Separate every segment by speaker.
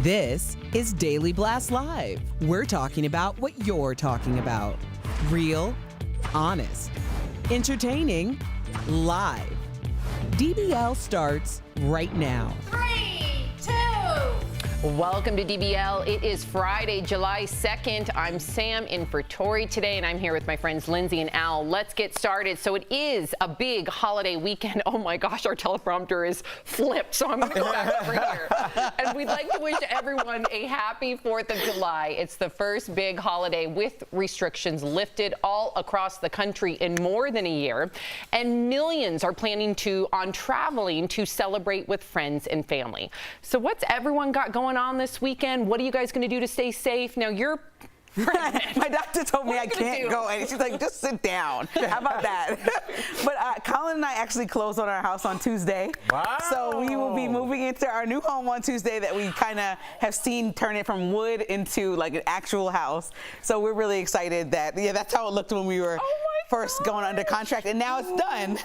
Speaker 1: This is Daily Blast Live. We're talking about what you're talking about. Real, honest, entertaining, live. DBL starts right now.
Speaker 2: 3, 2. Welcome to DBL. It is Friday, July 2nd. I'm Sam in for Tori today, and I'm here with my friends Lindsay and Al. Let's get started. So it is a big holiday weekend. Oh my gosh, our teleprompter is flipped, so I'm going to go back over here. And we'd like to wish everyone a happy 4th of July. It's the first big holiday with restrictions lifted all across the country in more than a year. And millions are planning on traveling to celebrate with friends and family. So what's everyone got going on this weekend? What are you guys going to do to stay safe? Now you're pregnant.
Speaker 3: My doctor told me I can't go, and she's like, just sit down. How about that? But Colin and I actually closed on our house on Tuesday. Wow. So we will be moving into our new home on Tuesday that we kind of have seen turn it from wood into like an actual house. So we're really excited that, yeah, that's how it looked when we were first going under contract, and now it's done.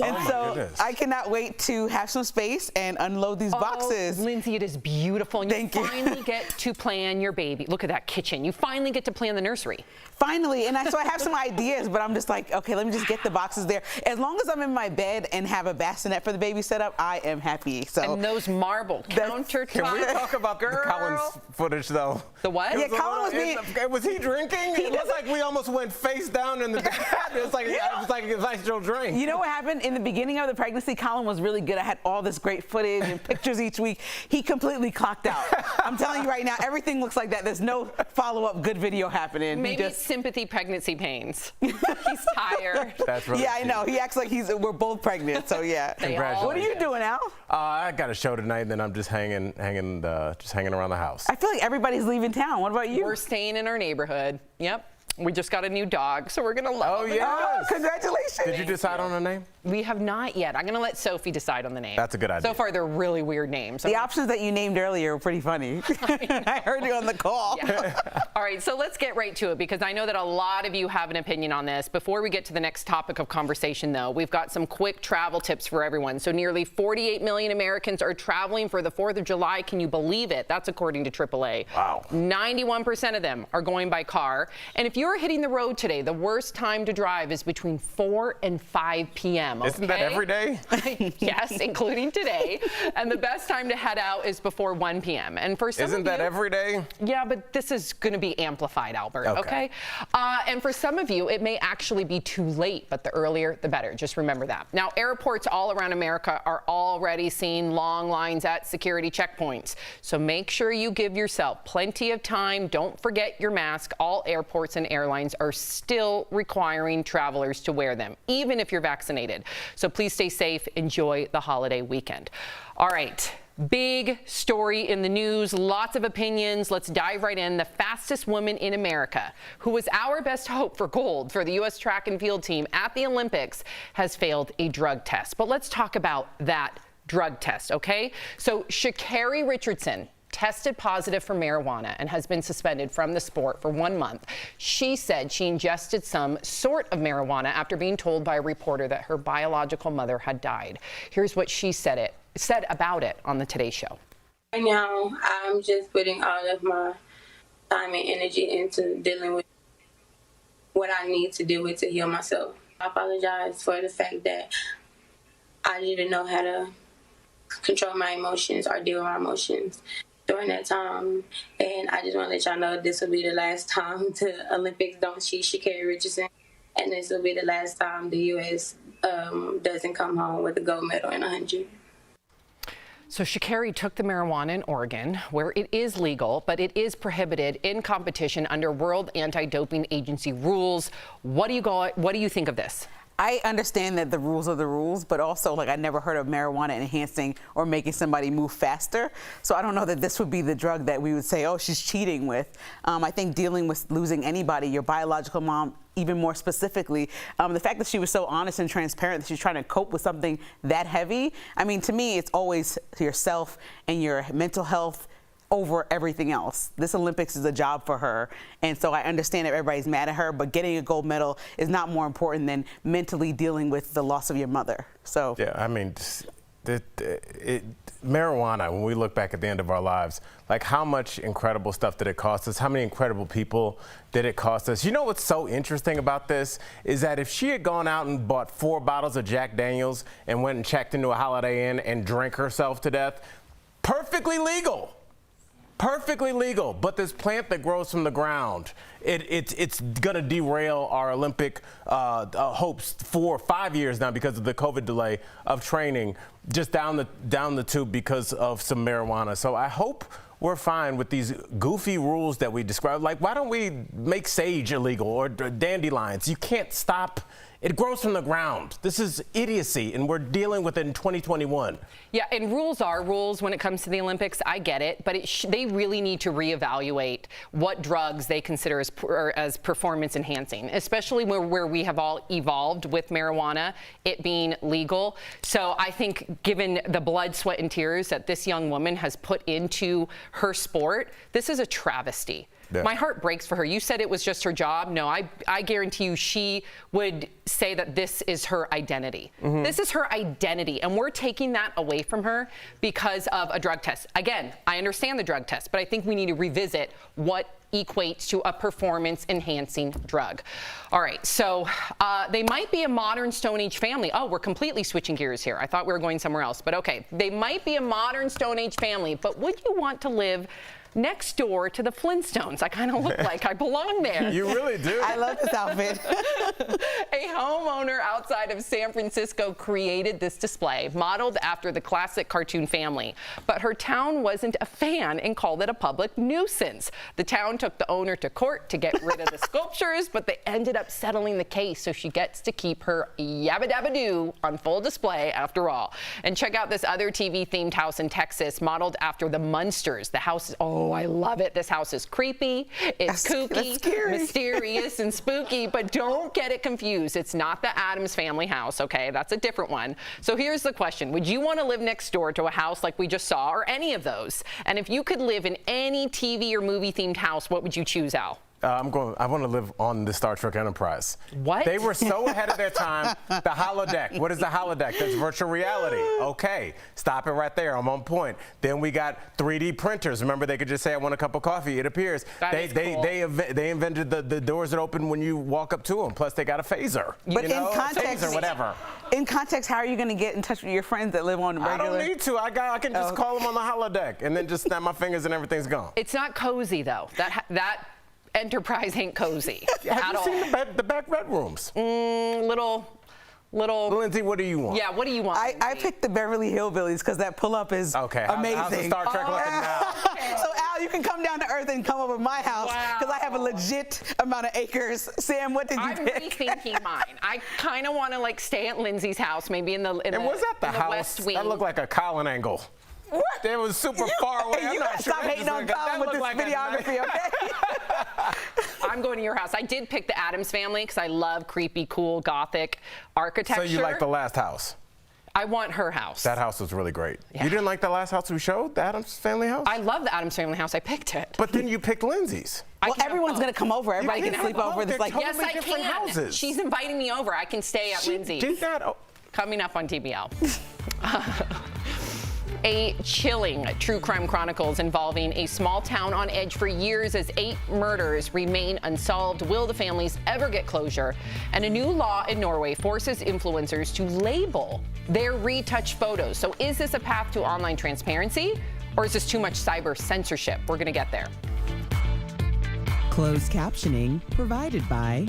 Speaker 3: And so I cannot wait to have some space and unload these boxes.
Speaker 2: Lindsay, it is beautiful. And
Speaker 3: Thank you.
Speaker 2: finally get to plan your baby. Look at that kitchen. You finally get to plan the nursery.
Speaker 3: Finally, and so I have some ideas, but I'm just like, okay, let me just get the boxes there. As long as I'm in my bed and have a bassinet for the baby set up, I am happy. So
Speaker 2: and those marble countertops.
Speaker 4: Can we talk about the Collins footage, though?
Speaker 2: The what?
Speaker 3: Yeah, Colin was being...
Speaker 4: Was he drinking? It looked like we almost went face down in the bed. It was like a nice little drink.
Speaker 3: You know what happened? In the beginning of the pregnancy, Colin was really good. I had all this great footage and pictures each week. He completely clocked out. I'm telling you right now, everything looks like that. There's no follow-up good video happening.
Speaker 2: Maybe it's sympathy pregnancy pains. He's tired.
Speaker 4: That's really
Speaker 3: I know. He acts like we're both pregnant, so yeah.
Speaker 4: Congratulations.
Speaker 3: What are you doing, Al?
Speaker 4: I got a show tonight, and then I'm just hanging around the house.
Speaker 3: I feel like everybody's leaving town. What about you?
Speaker 2: We're staying in our neighborhood. Yep. We just got a new dog, so we're going to love it.
Speaker 3: Oh, congratulations.
Speaker 4: Did you decide on a name?
Speaker 2: We have not yet. I'm going to let Sophie decide on the name.
Speaker 4: That's a good idea.
Speaker 2: So far, they're really weird names.
Speaker 3: The options that you named earlier were pretty funny. I heard you on the call.
Speaker 2: Yeah. All right, so let's get right to it because I know that a lot of you have an opinion on this. Before we get to the next topic of conversation, though, we've got some quick travel tips for everyone. So nearly 48 million Americans are traveling for the 4th of July. Can you believe it? That's according to AAA.
Speaker 4: Wow.
Speaker 2: 91% of them are going by car. And if you're hitting the road today, the worst time to drive is between 4 and 5 p.m.
Speaker 4: Isn't that every day?
Speaker 2: Yes, including today. And the best time to head out is before 1 p.m. And for some
Speaker 4: Isn't that every day?
Speaker 2: Yeah, but this is going to be amplified, Albert, okay? And for some of you, it may actually be too late, but the earlier, the better. Just remember that. Now, airports all around America are already seeing long lines at security checkpoints. So make sure you give yourself plenty of time. Don't forget your mask. All airports and airlines are still requiring travelers to wear them, even if you're vaccinated. So please stay safe. Enjoy the holiday weekend. All right. Big story in the news, lots of opinions. Let's dive right in. The fastest woman in America, who was our best hope for gold for the U.S. track and field team at the Olympics, has failed a drug test. But let's talk about that drug test, okay? So Sha'Carri Richardson tested positive for marijuana and has been suspended from the sport for 1 month. She said she ingested some sort of marijuana after being told by a reporter that her biological mother had died. Here's what she said about it on the Today Show.
Speaker 5: Right now, I'm just putting all of my time and energy into dealing with what I need to deal with to heal myself. I apologize for the fact that I didn't know how to control my emotions or deal with my emotions during that time, and I just want to let y'all know this will be the last time the Olympics don't see Sha'Carri Richardson, and this will be the last time the U.S. Doesn't come home with a gold medal in 100.
Speaker 2: So Sha'Carri took the marijuana in Oregon, where it is legal, but it is prohibited in competition under World Anti-Doping Agency rules. What do you think of this?
Speaker 3: I understand that the rules are the rules, but also, like, I never heard of marijuana enhancing or making somebody move faster. So I don't know that this would be the drug that we would say, oh, she's cheating with. I think dealing with losing anybody, your biological mom, even more specifically, the fact that she was so honest and transparent that she's trying to cope with something that heavy. I mean, to me, it's always yourself and your mental health over everything else. This Olympics is a job for her, and so I understand that everybody's mad at her, but getting a gold medal is not more important than mentally dealing with the loss of your mother. So
Speaker 4: yeah, I mean, marijuana, when we look back at the end of our lives, like, how much incredible stuff did it cost us? How many incredible people did it cost us? You know what's so interesting about this is that if she had gone out and bought 4 bottles of Jack Daniels and went and checked into a Holiday Inn and drank herself to death, perfectly legal. Perfectly legal, but this plant that grows from the ground, it's going to derail our Olympic hopes for 5 years now because of the COVID delay of training just down the tube because of some marijuana. So I hope we're fine with these goofy rules that we describe. Like, why don't we make sage illegal or dandelions? You can't stop. It grows from the ground. This is idiocy, and we're dealing with it in 2021.
Speaker 2: Yeah, and rules are rules when it comes to the Olympics. I get it, but they really need to reevaluate what drugs they consider as performance enhancing, especially where we have all evolved with marijuana, it being legal. So I think given the blood, sweat, and tears that this young woman has put into her sport, this is a travesty.
Speaker 4: Yeah.
Speaker 2: My heart breaks for her. You said it was just her job. No, I guarantee you she would say that this is her identity. This is her identity, and we're taking that away from her because of a drug test. Again, I understand the drug test, but I think we need to revisit what equates to a performance-enhancing drug. All right, so they might be a modern Stone Age family. Oh, we're completely switching gears here. I thought we were going somewhere else, but okay. They might be a modern Stone Age family, but would you want to live next door to the Flintstones? I kind of look like I belong there.
Speaker 4: You really do.
Speaker 3: I love this outfit.
Speaker 2: A homeowner outside of San Francisco created this display, modeled after the classic cartoon family. But her town wasn't a fan and called it a public nuisance. The town took the owner to court to get rid of the sculptures, but they ended up settling the case, so she gets to keep her yabba dabba doo on full display after all. And check out this other TV-themed house in Texas, modeled after the Munsters. The house is, oh, I love it. This house is creepy, it's kooky, mysterious, and spooky, but don't get it confused. It's not the Addams Family house, okay? That's a different one. So here's the question. Would you want to live next door to a house like we just saw, or any of those? And if you could live in any TV or movie-themed house, what would you choose, Al?
Speaker 4: I want to live on the Star Trek Enterprise.
Speaker 2: What?
Speaker 4: They were so ahead of their time. The holodeck. What is the holodeck? That's virtual reality. Okay, stop it right there. I'm on point. Then we got 3D printers. Remember, they could just say, I want a cup of coffee. It appears. They invented the doors that open when you walk up to them. Plus, they got a phaser.
Speaker 3: But in context,
Speaker 4: phaser, whatever.
Speaker 3: In context, how are you going to get in touch with your friends that live on the regular?
Speaker 4: I don't need to. I can just call them on the holodeck and then just snap my fingers and everything's gone.
Speaker 2: It's not cozy, though. That Enterprise ain't cozy
Speaker 4: Have you seen the back bedrooms?
Speaker 2: Little.
Speaker 4: Lindsay, what do you want?
Speaker 2: Yeah, what do you want?
Speaker 3: I picked the Beverly Hillbillies because that pull-up is amazing.
Speaker 4: How's the Star Trek looking now?
Speaker 3: So Al, you can come down to Earth and come over to my house because I have a legit amount of acres. Sam, what did you pick?
Speaker 2: I'm rethinking mine. I kind of want to like stay at Lindsay's house, maybe in the
Speaker 4: was that the house?
Speaker 2: West Wing.
Speaker 4: That looked like a Colin angle.
Speaker 3: What?
Speaker 4: It was super far away.
Speaker 3: You gotta stop hating on Colin with this videography, okay?
Speaker 2: I'm going to your house. I did pick the Addams Family because I love creepy, cool, gothic architecture.
Speaker 4: So you like the last house?
Speaker 2: I want her house.
Speaker 4: That house was really great.
Speaker 2: Yeah.
Speaker 4: You didn't like the last house we showed, the Addams Family house?
Speaker 2: I love the Addams Family house. I picked it.
Speaker 4: But then you picked Lindsay's.
Speaker 3: Well, everyone's going to come over. Everybody can sleep over.
Speaker 4: They're
Speaker 3: Like,
Speaker 4: totally
Speaker 2: yes, I
Speaker 4: different
Speaker 2: can.
Speaker 4: houses.
Speaker 2: She's inviting me over. I can stay at Lindsay's.
Speaker 4: Did that?
Speaker 2: Coming up on DBL. A chilling true crime chronicles involving a small town on edge for years as 8 murders remain unsolved. Will the families ever get closure? And a new law in Norway forces influencers to label their retouched photos. So is this a path to online transparency, or is this too much cyber censorship? We're going to get there.
Speaker 1: Closed captioning provided by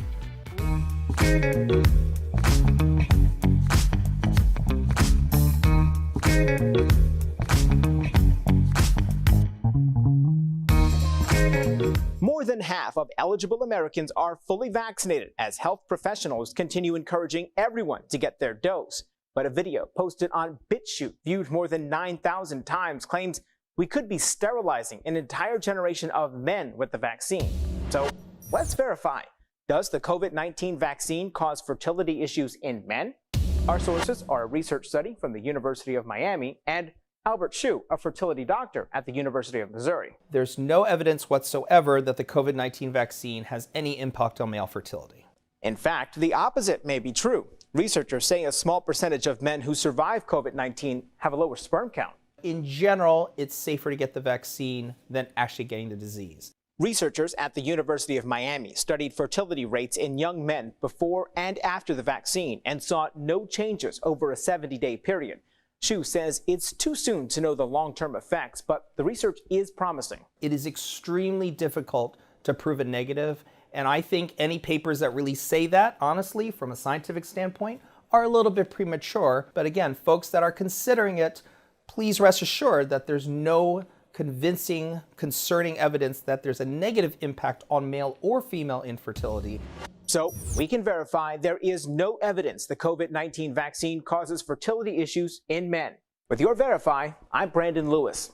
Speaker 6: More than half of eligible Americans are fully vaccinated as health professionals continue encouraging everyone to get their dose. But a video posted on BitChute, viewed more than 9,000 times, claims we could be sterilizing an entire generation of men with the vaccine. So let's verify. Does the COVID-19 vaccine cause fertility issues in men? Our sources are a research study from the University of Miami and Albert Shu, a fertility doctor at the University of Missouri.
Speaker 7: There's no evidence whatsoever that the COVID-19 vaccine has any impact on male fertility.
Speaker 6: In fact, the opposite may be true. Researchers say a small percentage of men who survive COVID-19 have a lower sperm count.
Speaker 7: In general, it's safer to get the vaccine than actually getting the disease.
Speaker 6: Researchers at the University of Miami studied fertility rates in young men before and after the vaccine and saw no changes over a 70-day period. Shu says it's too soon to know the long-term effects, but the research is promising.
Speaker 7: It is extremely difficult to prove a negative, and I think any papers that really say that, honestly, from a scientific standpoint, are a little bit premature. But again, folks that are considering it, please rest assured that there's no convincing, concerning evidence that there's a negative impact on male or female infertility.
Speaker 6: So we can verify there is no evidence the COVID-19 vaccine causes fertility issues in men. With your Verify, I'm Brandon Lewis.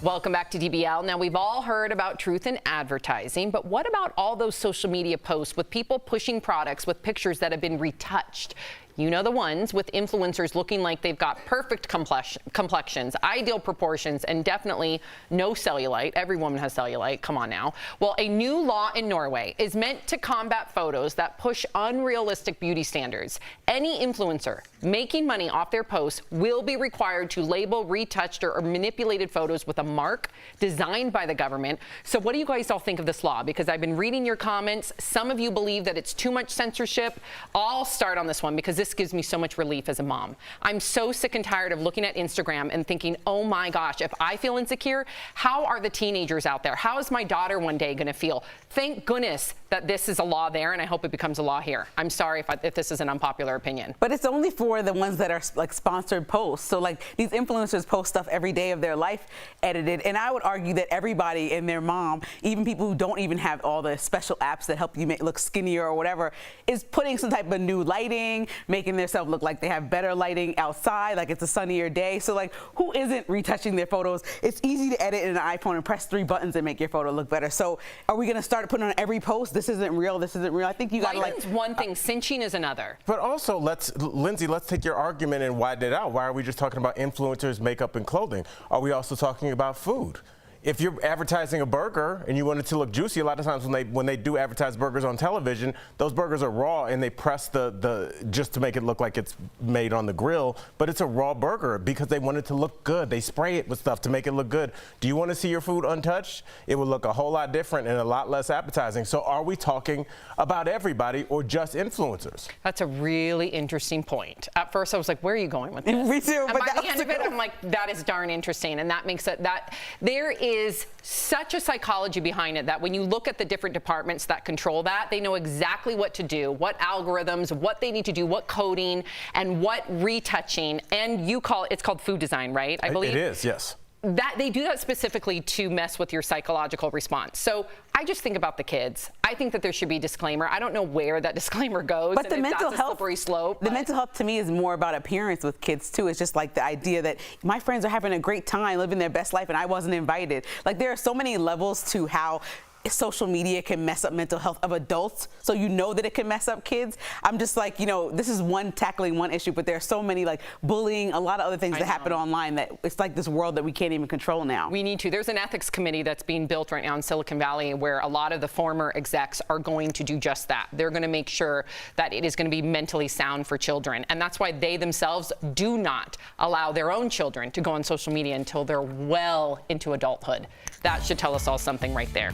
Speaker 2: Welcome back to DBL. Now, we've all heard about truth in advertising, but what about all those social media posts with people pushing products with pictures that have been retouched? You know the ones with influencers looking like they've got perfect complexions, ideal proportions, and definitely no cellulite. Every woman has cellulite. Come on now. Well, a new law in Norway is meant to combat photos that push unrealistic beauty standards. Any influencer making money off their posts will be required to label retouched or manipulated photos with a mark designed by the government. So what do you guys all think of this law? Because I've been reading your comments. Some of you believe that it's too much censorship. I'll start on this one because this gives me so much relief as a mom. I'm so sick and tired of looking at Instagram and thinking, oh my gosh, if I feel insecure, how are the teenagers out there? How is my daughter one day going to feel? Thank goodness that this is a law there, and I hope it becomes a law here. I'm sorry if this is an unpopular opinion.
Speaker 3: But it's only for the ones that are like sponsored posts. So like these influencers post stuff every day of their life edited, and I would argue that everybody and their mom, even people who don't even have all the special apps that help you look skinnier or whatever, is putting some type of new lighting, making themselves look like they have better lighting outside, like it's a sunnier day. So like, who isn't retouching their photos? It's easy to edit in an iPhone and press 3 buttons and make your photo look better. So are we gonna start putting on every post, this isn't real, this isn't real? I think you gotta
Speaker 2: Lighting's one thing, cinching is another.
Speaker 4: But also, Lindsay, let's take your argument and widen it out. Why are we just talking about influencers, makeup, and clothing? Are we also talking about food? If you're advertising a burger and you want it to look juicy, a lot of times when they do advertise burgers on television, those burgers are raw and they press the just to make it look like it's made on the grill, but it's a raw burger because they want it to look good. They spray it with stuff to make it look good. Do you want to see your food untouched? It would look a whole lot different and a lot less appetizing. So are we talking about everybody or just influencers?
Speaker 2: That's a really interesting point. At first I was like, where are you going with this?
Speaker 3: Me too.
Speaker 2: And by the end of it, I'm like, that is darn interesting. And that makes it that there is such a psychology behind it that when you look at the different departments that control that, they know exactly what to do, what algorithms, what they need to do, what coding, and what retouching. And it's called food design, right? I believe
Speaker 4: it is, yes.
Speaker 2: That they do that specifically to mess with your psychological response. So I just think about the kids. I think that there should be a disclaimer. I don't know where that disclaimer goes.
Speaker 3: But the mental health,
Speaker 2: slippery slope.
Speaker 3: The mental health to me is more about appearance with kids too. It's just like the idea that my friends are having a great time, living their best life, and I wasn't invited. Like there are so many levels to how social media can mess up mental health of adults, so you know that it can mess up kids. I'm just like, this is tackling one issue, but there are so many like bullying, a lot of other things that happen online that it's like this world that we can't even control now.
Speaker 2: We need to. There's an ethics committee that's being built right now in Silicon Valley where a lot of the former execs are going to do just that. They're going to make sure that it is going to be mentally sound for children, and that's why they themselves do not allow their own children to go on social media until they're well into adulthood. That should tell us all something right there.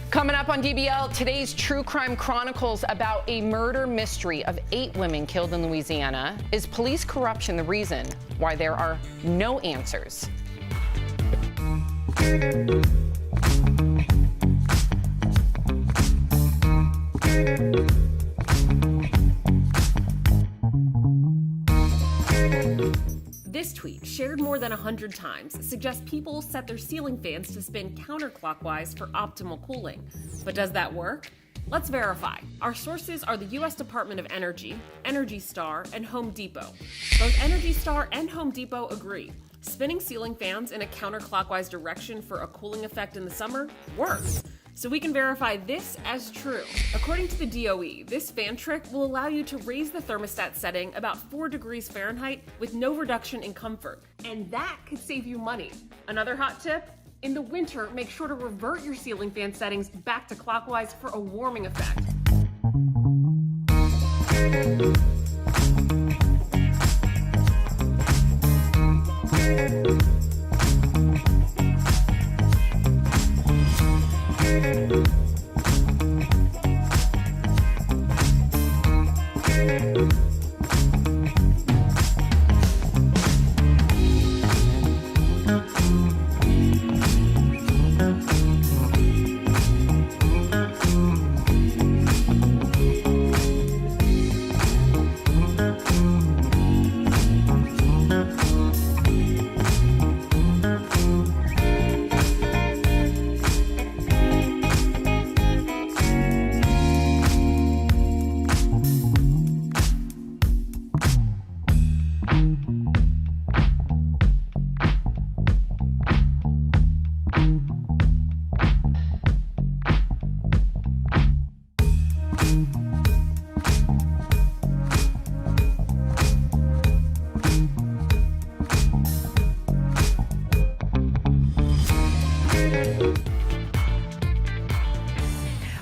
Speaker 2: Coming up on DBL, today's True Crime Chronicles about a murder mystery of 8 women killed in Louisiana. Is police corruption the reason why there are no answers?
Speaker 8: This tweet, shared more than 100 times, suggests people set their ceiling fans to spin counterclockwise for optimal cooling. But does that work? Let's verify. Our sources are the U.S. Department of Energy, Energy Star, and Home Depot. Both Energy Star and Home Depot agree. Spinning ceiling fans in a counterclockwise direction for a cooling effect in the summer works. So we can verify this as true. According to the DOE, this fan trick will allow you to raise the thermostat setting about 4 degrees Fahrenheit with no reduction in comfort. And that could save you money. Another hot tip? In the winter, make sure to revert your ceiling fan settings back to clockwise for a warming effect.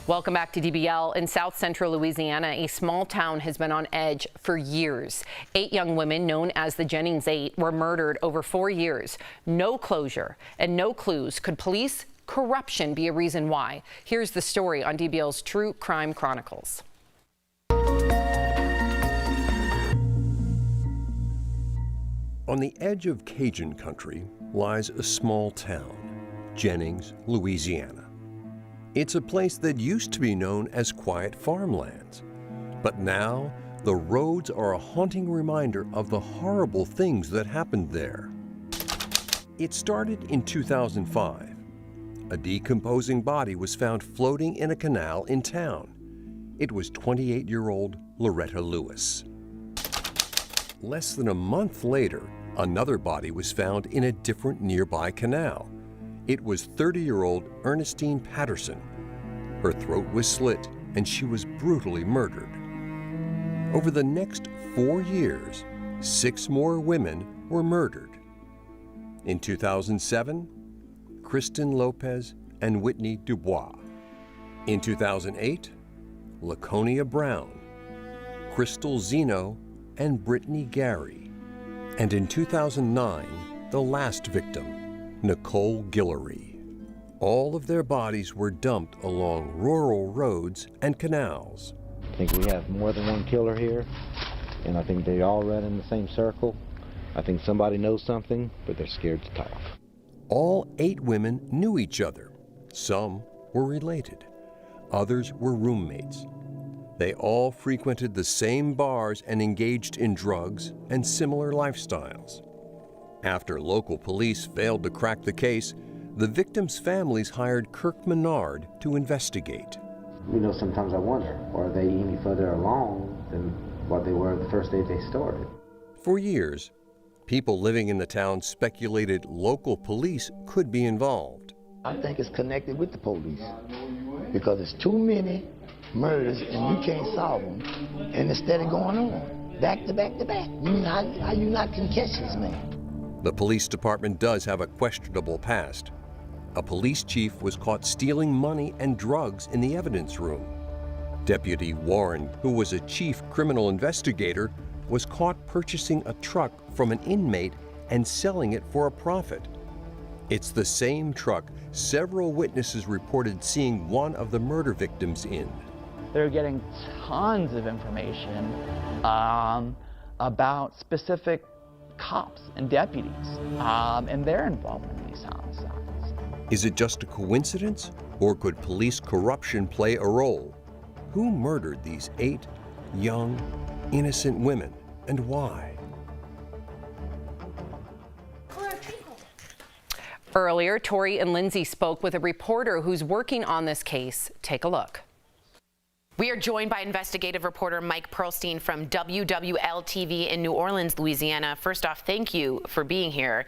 Speaker 2: Welcome back to DBL. In South Central Louisiana, a small town has been on edge for years. 8 young women, known as the Jennings 8, were murdered over 4 years. No closure and no clues. Could police corruption be a reason why? Here's the story on DBL's True Crime Chronicles.
Speaker 9: On the edge of Cajun country lies a small town, Jennings, Louisiana. It's a place that used to be known as quiet farmlands, but now the roads are a haunting reminder of the horrible things that happened there. It started in 2005. A decomposing body was found floating in a canal in town. It was 28-year-old Loretta Lewis. Less than a month later, another body was found in a different nearby canal. It was 30-year-old Ernestine Patterson. Her throat was slit and she was brutally murdered. Over the next 4 years, 6 more women were murdered. In 2007, Kristen Lopez and Whitney Dubois. In 2008, Laconia Brown, Crystal Zeno, and Brittany Gary. And in 2009, the last victim, Nicole Guillory. All of their bodies were dumped along rural roads and canals.
Speaker 10: I think we have more than one killer here, and I think they all run in the same circle. I think somebody knows something, but they're scared to talk.
Speaker 9: All 8 women knew each other. Some were related. Others were roommates. They all frequented the same bars and engaged in drugs and similar lifestyles. After local police failed to crack the case, the victims' families hired Kirk Menard to investigate.
Speaker 10: You know, sometimes I wonder, are they any further along than what they were the first day they started?
Speaker 9: For years, people living in the town speculated local police could be involved.
Speaker 11: I think it's connected with the police because it's too many murders and you can't solve them, and it's steady going on, back to back to back. You mean, how you not can catch this man?
Speaker 9: The police department does have a questionable past. A police chief was caught stealing money and drugs in the evidence room. Deputy Warren, who was a chief criminal investigator, was caught purchasing a truck from an inmate and selling it for a profit. It's the same truck several witnesses reported seeing one of the murder victims in.
Speaker 12: They're getting tons of information about specific cops and deputies and their involvement in these homicides.
Speaker 9: Is it just a coincidence, or could police corruption play a role? Who murdered these 8 young, innocent women, and why?
Speaker 2: Earlier, Tori and Lindsay spoke with a reporter who's working on this case. Take a look.
Speaker 13: We are joined by investigative reporter Mike Perlstein from WWL-TV in New Orleans, Louisiana. First off, thank you for being here.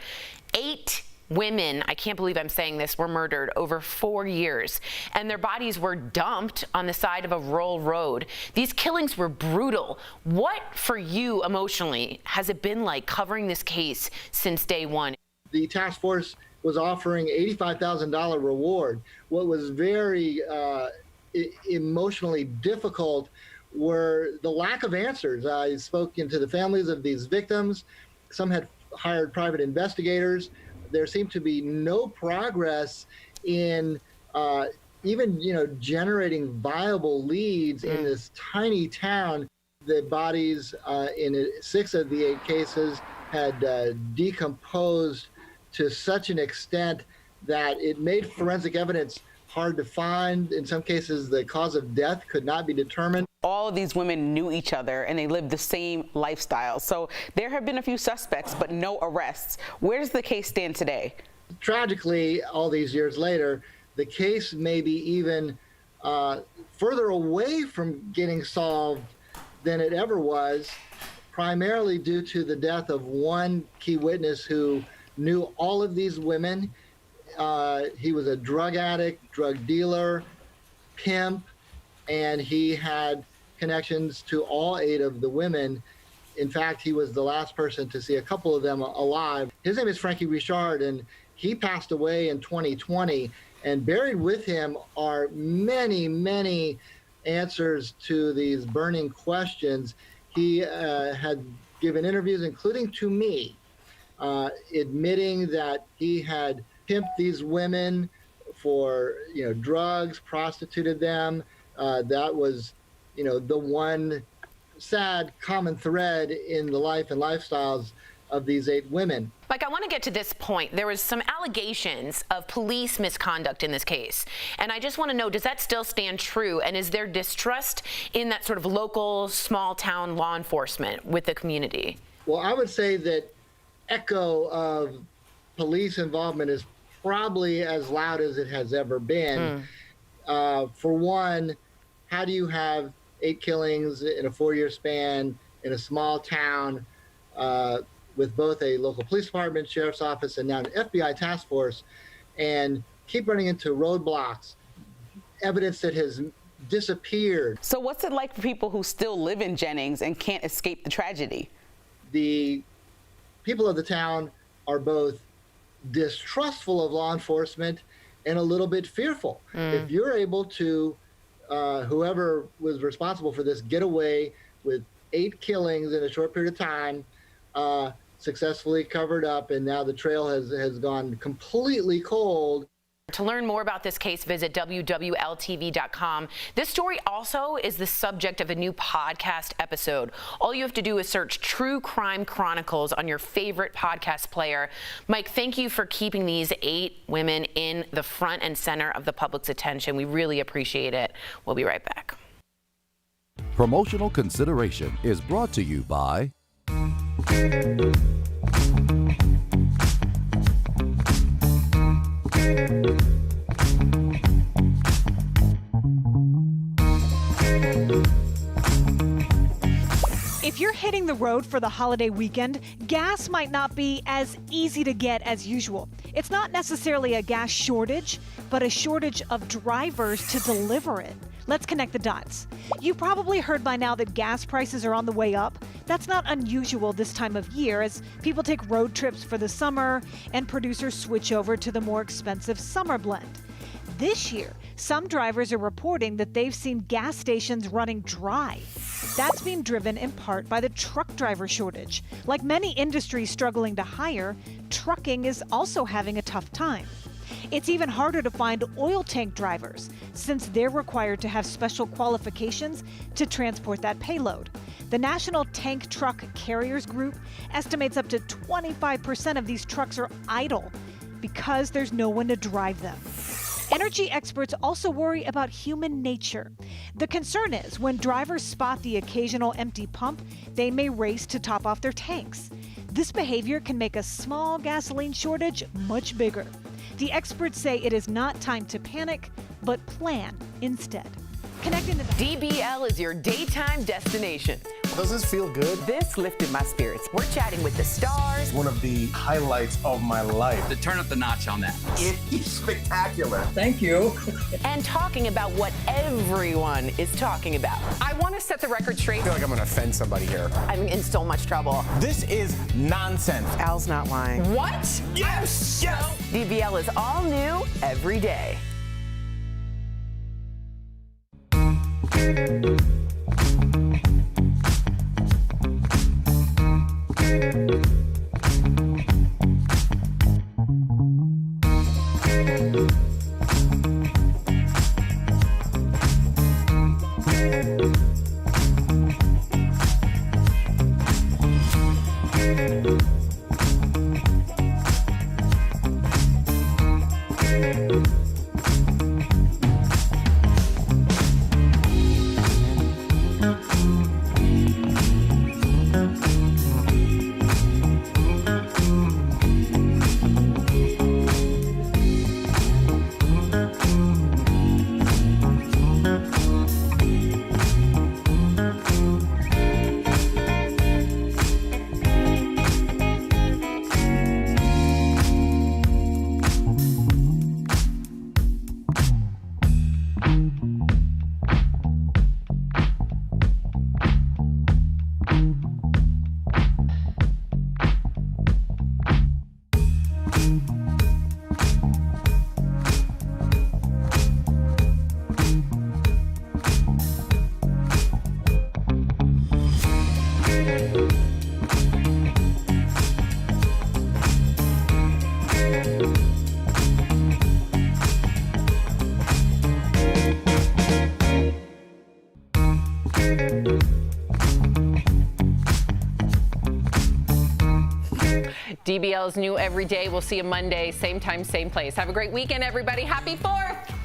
Speaker 13: 8 women, I can't believe I'm saying this, were murdered over 4 years, and their bodies were dumped on the side of a rural road. These killings were brutal. What, for you emotionally, has it been like covering this case since day one?
Speaker 14: The task force was offering $85,000 reward. What was very emotionally difficult were the lack of answers. I spoke to the families of these victims. Some had hired private investigators. There seemed to be no progress in even generating viable leads in this tiny town. The bodies in 6 of the 8 cases had decomposed to such an extent that it made forensic evidence hard to find. In some cases, the cause of death could not be determined.
Speaker 3: All of these women knew each other and they lived the same lifestyle. So there have been a few suspects, but no arrests. Where does the case stand today?
Speaker 14: Tragically, all these years later, the case may be even further away from getting solved than it ever was, primarily due to the death of one key witness who knew all of these women. He was a drug addict, drug dealer, pimp, and he had connections to all 8 of the women. In fact, he was the last person to see a couple of them alive. His name is Frankie Richard, and He passed away in 2020, and buried with him are many, many answers to these burning questions. He had given interviews, including to me, admitting that he had pimped these women for drugs, prostituted them. That was the one sad common thread in the life and lifestyles of these 8 women.
Speaker 13: Mike, I want to get to this point. There was some allegations of police misconduct in this case. And I just want to know, does that still stand true? And is there distrust in that sort of local, small town law enforcement with the community?
Speaker 14: Well, I would say that echo of police involvement is probably as loud as it has ever been. For one, how do you have 8 killings in a 4-year span in a small town with both a local police department, sheriff's office, and now an FBI task force, and keep running into roadblocks, evidence that has disappeared?
Speaker 3: So what's it like for people who still live in Jennings and can't escape the tragedy?
Speaker 14: The people of the town are both distrustful of law enforcement and a little bit fearful. If you're able to, whoever was responsible for this, get away with 8 killings in a short period of time, successfully covered up, and now the trail has gone completely cold.
Speaker 13: To learn more about this case, visit WWLTV.com. This story also is the subject of a new podcast episode. All you have to do is search True Crime Chronicles on your favorite podcast player. Mike, thank you for keeping these 8 women in the front and center of the public's attention. We really appreciate it. We'll be right back.
Speaker 15: Promotional consideration is brought to you by
Speaker 16: If you're hitting the road for the holiday weekend, gas might not be as easy to get as usual. It's not necessarily a gas shortage, but a shortage of drivers to deliver it. Let's connect the dots. You've probably heard by now that gas prices are on the way up. That's not unusual this time of year as people take road trips for the summer and producers switch over to the more expensive summer blend. This year, some drivers are reporting that they've seen gas stations running dry. That's being driven in part by the truck driver shortage. Like many industries struggling to hire, trucking is also having a tough time. It's even harder to find oil tank drivers since they're required to have special qualifications to transport that payload. The National Tank Truck Carriers Group estimates up to 25% of these trucks are idle because there's no one to drive them. Energy experts also worry about human nature. The concern is when drivers spot the occasional empty pump, they may race to top off their tanks. This behavior can make a small gasoline shortage much bigger. The experts say it is not time to panic, but plan instead. Connecting the
Speaker 2: DBL is your daytime destination.
Speaker 4: Does this feel good?
Speaker 2: This lifted my spirits. We're chatting with the stars.
Speaker 4: One of the highlights of my life.
Speaker 17: To turn up the notch on that.
Speaker 4: It is spectacular.
Speaker 17: Thank you.
Speaker 2: And talking about what everyone is talking about. I want to set the record straight.
Speaker 4: I feel like I'm going to offend somebody here.
Speaker 2: I'm in so much trouble.
Speaker 4: This is nonsense.
Speaker 1: Al's not lying.
Speaker 2: What?
Speaker 4: Yes! Yes!
Speaker 2: DBL is all new every day. DBL is new every day. We'll see you Monday, same time, same place. Have a great weekend, everybody. Happy 4th.